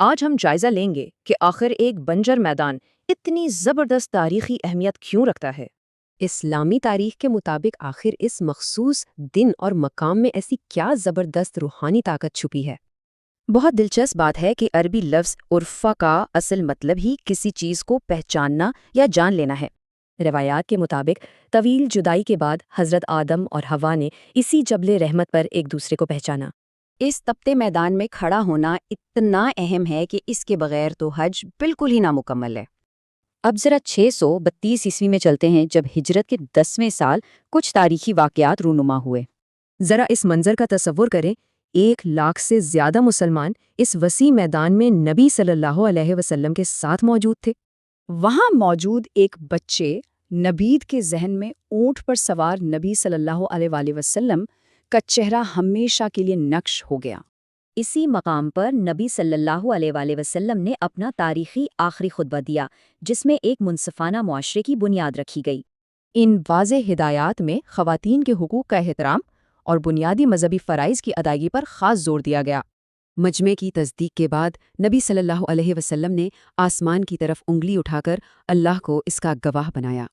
آج ہم جائزہ لیں گے کہ آخر ایک بنجر میدان اتنی زبردست تاریخی اہمیت کیوں رکھتا ہے۔ اسلامی تاریخ کے مطابق آخر اس مخصوص دن اور مقام میں ایسی کیا زبردست روحانی طاقت چھپی ہے؟ بہت دلچسپ بات ہے کہ عربی لفظ عرفہ کا اصل مطلب ہی کسی چیز کو پہچاننا یا جان لینا ہے۔ روایات کے مطابق طویل جدائی کے بعد حضرت آدم اور حوا نے اسی جبل رحمت پر ایک دوسرے کو پہچانا۔ اس تپتے میدان میں کھڑا ہونا اتنا اہم ہے کہ اس کے بغیر تو حج بالکل ہی نامکمل ہے۔ اب ذرا 632 عیسوی میں چلتے ہیں، جب ہجرت کے 10ویں سال کچھ تاریخی واقعات رونما ہوئے۔ ذرا اس منظر کا تصور کریں، 1 لاکھ سے زیادہ مسلمان اس وسیع میدان میں نبی صلی اللہ علیہ وسلم کے ساتھ موجود تھے۔ وہاں موجود ایک بچے نبید کے ذہن میں اونٹ پر سوار نبی صلی اللہ علیہ وآلہ وسلم کا چہرہ ہمیشہ کے لیے نقش ہو گیا۔ اسی مقام پر نبی صلی اللہ علیہ وآلہ وسلم نے اپنا تاریخی آخری خطبہ دیا، جس میں ایک منصفانہ معاشرے کی بنیاد رکھی گئی۔ ان واضح ہدایات میں خواتین کے حقوق کا احترام اور بنیادی مذہبی فرائض کی ادائیگی پر خاص زور دیا گیا۔ مجمع کی تصدیق کے بعد نبی صلی اللہ علیہ وسلم نے آسمان کی طرف انگلی اٹھا کر اللہ کو اس کا گواہ بنایا۔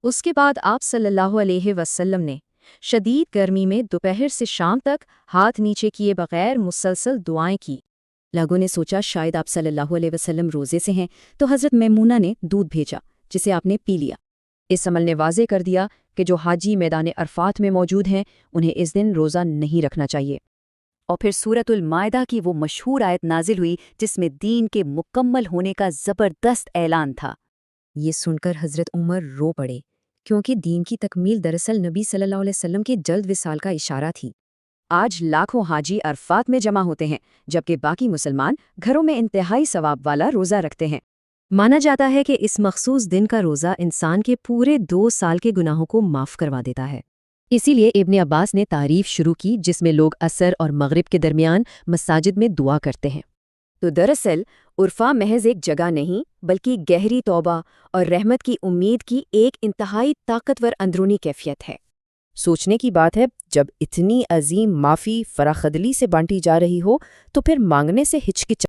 اس کے بعد آپ صلی اللہ علیہ وسلم نے شدید گرمی میں دوپہر سے شام تک ہاتھ نیچے کیے بغیر مسلسل دعائیں کی۔ لوگوں نے سوچا شاید آپ صلی اللہ علیہ وسلم روزے سے ہیں، تو حضرت میمونہ نے دودھ بھیجا، جسے آپ نے پی لیا۔ اس عمل نے واضح کر دیا کہ جو حاجی میدان عرفات میں موجود ہیں انہیں اس دن روزہ نہیں رکھنا چاہیے۔ اور پھر سورۃ المائدہ کی وہ مشہور آیت نازل ہوئی جس میں دین کے مکمل ہونے کا زبردست اعلان تھا۔ یہ سن کر حضرت عمر رو پڑے، کیونکہ دین کی تکمیل دراصل نبی صلی اللہ علیہ وسلم کے جلد وصال کا اشارہ تھی۔ آج لاکھوں حاجی عرفات میں جمع ہوتے ہیں، جبکہ باقی مسلمان گھروں میں انتہائی ثواب والا روزہ رکھتے ہیں۔ مانا جاتا ہے کہ اس مخصوص دن کا روزہ انسان کے پورے 2 سال کے گناہوں کو معاف کروا دیتا ہے۔ اسی لیے ابن عباس نے تعریف شروع کی، جس میں لوگ عصر اور مغرب کے درمیان مساجد میں دعا کرتے ہیں۔ تو دراصل عرفہ محض ایک جگہ نہیں، بلکہ گہری توبہ اور رحمت کی امید کی ایک انتہائی طاقتور اندرونی کیفیت ہے۔ سوچنے کی بات ہے، جب اتنی عظیم معافی فراخدلی سے بانٹی جا رہی ہو تو پھر مانگنے سے ہچکچا